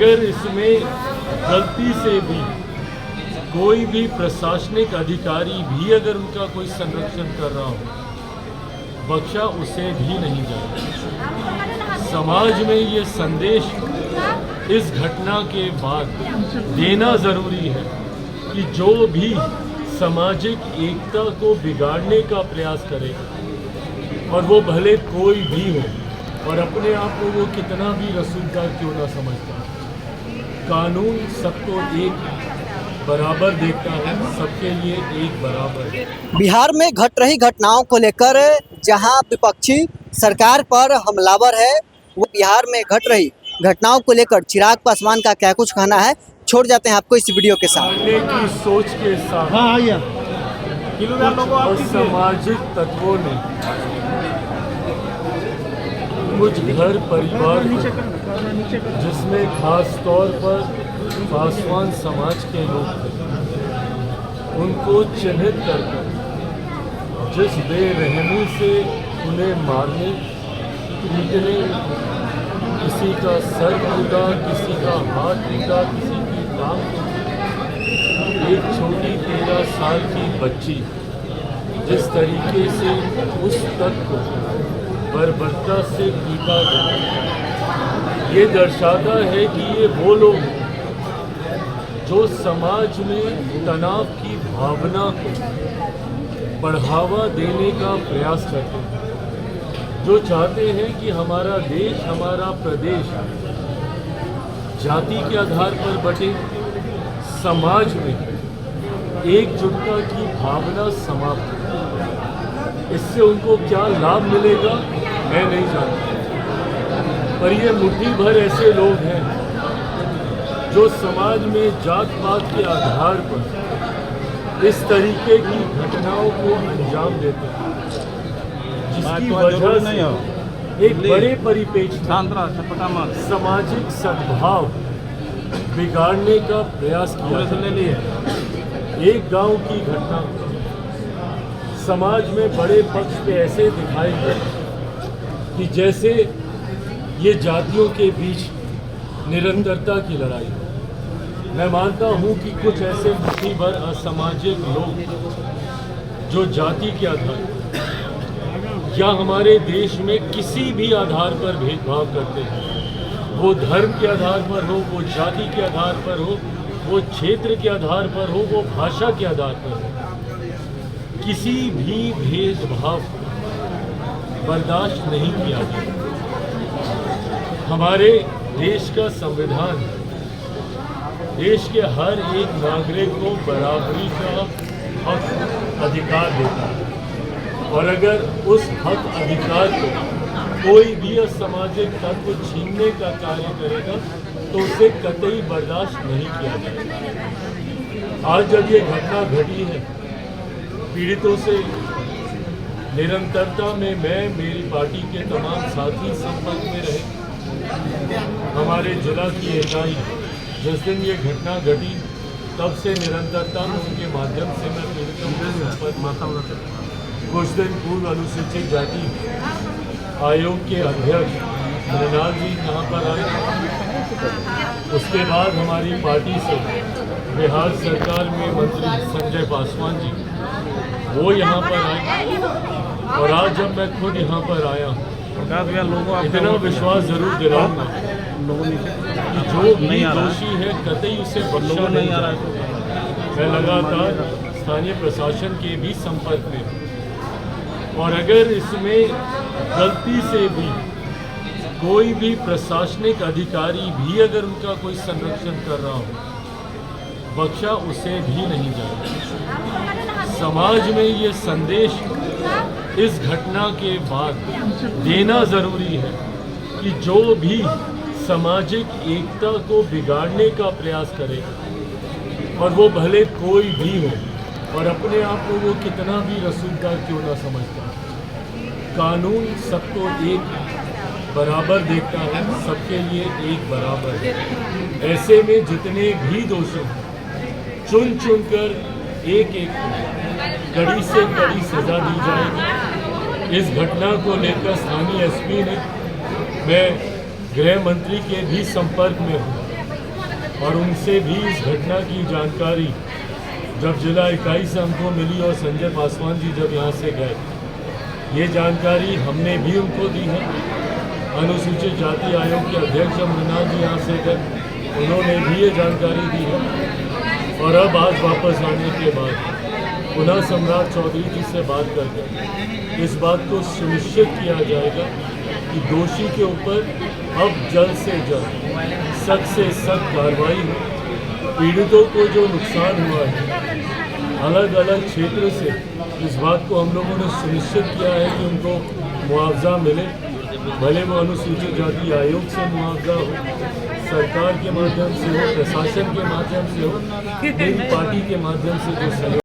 अगर इसमें गलती से भी कोई भी प्रशासनिक अधिकारी भी अगर उनका कोई संरक्षण कर रहा हो, बख्शा उसे भी नहीं जाएगा। समाज में ये संदेश इस घटना के बाद देना ज़रूरी है कि जो भी सामाजिक एकता को बिगाड़ने का प्रयास करे, और वो भले कोई भी हो और अपने आप को वो कितना भी रसूखदार क्यों ना समझता, कानून सबको एक बराबर देखता है, सबके लिए एक बराबर है। बिहार में घट रही घटनाओं को लेकर जहां विपक्षी सरकार पर हमलावर है, वो बिहार में घट रही घटनाओं को लेकर चिराग पासवान का क्या कुछ कहना है, छोड़ जाते हैं आपको इस वीडियो के साथ। की सोच के साथ कुछ सामाजिक तत्वों ने कुछ घर परिवार जिसमें खास तौर पर पासवान समाज के लोग थे, उनको चिन्हित करके जिस बेरहमी से उन्हें मारने पीटने, किसी का सर टूटा, किसी का हाथ टूटा, किसी की टांग टूटी, एक छोटी 13 साल की बच्ची जिस तरीके से उस तक को बर्बरता से पीटा गया, ये दर्शाता है कि ये वो लोग जो समाज में तनाव की भावना को बढ़ावा देने का प्रयास करते हैं, जो चाहते हैं कि हमारा देश, हमारा प्रदेश जाति के आधार पर बटे, समाज में एकजुटता की भावना समाप्त हो। इससे उनको क्या लाभ मिलेगा मैं नहीं जानता, पर ये मुट्ठी भर ऐसे लोग हैं जो समाज में जात पात के आधार पर इस तरीके की घटनाओं को अंजाम देते हैं, जिसकी वजह से एक बड़े परिप्रेक्ष्य में सामाजिक सद्भाव बिगाड़ने का प्रयास किया। एक गांव की घटना समाज में बड़े पक्ष पे ऐसे दिखाई दे कि जैसे ये जातियों के बीच निरंतरता की लड़ाई है। मैं मानता हूँ कि कुछ ऐसे मुट्ठी भर असामाजिक लोग जो जाति के आधार पर या हमारे देश में किसी भी आधार पर भेदभाव करते हैं, वो धर्म के आधार पर हो, वो जाति के आधार पर हो, वो क्षेत्र के आधार पर हो, वो भाषा के आधार पर हो, किसी भी भेदभाव को बर्दाश्त नहीं किया जाता। हमारे देश का संविधान देश के हर एक नागरिक को बराबरी का हक अधिकार देता है, और अगर उस हक अधिकार को कोई भी असामाजिक तत्व छीनने का कार्य करेगा तो उसे कतई बर्दाश्त नहीं किया जाएगा। आज जब ये घटना घटी है, पीड़ितों से निरंतरता में मैं, मेरी पार्टी के तमाम साथी संपर्क में रहे। हमारे जिला की इकाई जिस दिन ये घटना घटी तब से निरंतरता में उनके माध्यम से मैं पीड़ितों के संपर्क में। कुछ दिन पूर्व अनुसूचित जाति आयोग के अध्यक्ष मृणाल जी यहाँ पर आए। उसके बाद हमारी पार्टी से बिहार सरकार में मंत्री संजय पासवान जी वो यहाँ पर आए, और आज जब मैं खुद यहाँ पर आया इतना विश्वास जरूर दिलाऊंगा कि जो भी दोषी है कतई उसे बख्शा नहीं जा रहा। मैं लगातार स्थानीय प्रशासन के भी संपर्क में हूँ, और अगर इसमें गलती से भी कोई भी प्रशासनिक अधिकारी भी अगर उनका कोई संरक्षण कर रहा हो, बख्शा उसे भी नहीं जाएगा। समाज में ये संदेश इस घटना के बाद देना ज़रूरी है कि जो भी सामाजिक एकता को बिगाड़ने का प्रयास करे, और वो भले कोई भी हो और अपने आप को वो कितना भी रसूखदार क्यों ना समझता, कानून सबको एक बराबर देखता है, सबके लिए एक बराबर है। ऐसे में जितने भी दोषी चुन चुनकर एक एक कड़ी से कड़ी सजा दी जाएगी। इस घटना को लेकर स्थानीय एसपी ने, मैं गृह मंत्री के भी संपर्क में हूँ, और उनसे भी इस घटना की जानकारी जब जिला इकाई से हमको मिली और संजय पासवान जी जब यहाँ से गए, ये जानकारी हमने भी उनको दी है। अनुसूचित जाति आयोग के अध्यक्ष अमरनाथ जी यहाँ से गए, उन्होंने भी ये जानकारी दी है। और अब आज वापस आने के बाद पुनः सम्राट चौधरी जी से बात करके इस बात को सुनिश्चित किया जाएगा कि दोषी के ऊपर अब जल्द से जल्द सख्त से सख्त कार्रवाई हो। पीड़ितों को जो नुकसान हुआ है अलग अलग क्षेत्र से, इस बात को हम लोगों ने सुनिश्चित किया है कि उनको मुआवजा मिले, भले वो अनुसूचित जाति आयोग से मुआवजा हो, सरकार के माध्यम से हो, प्रशासन के माध्यम से हो, मेरी पार्टी के माध्यम से जो सहयोग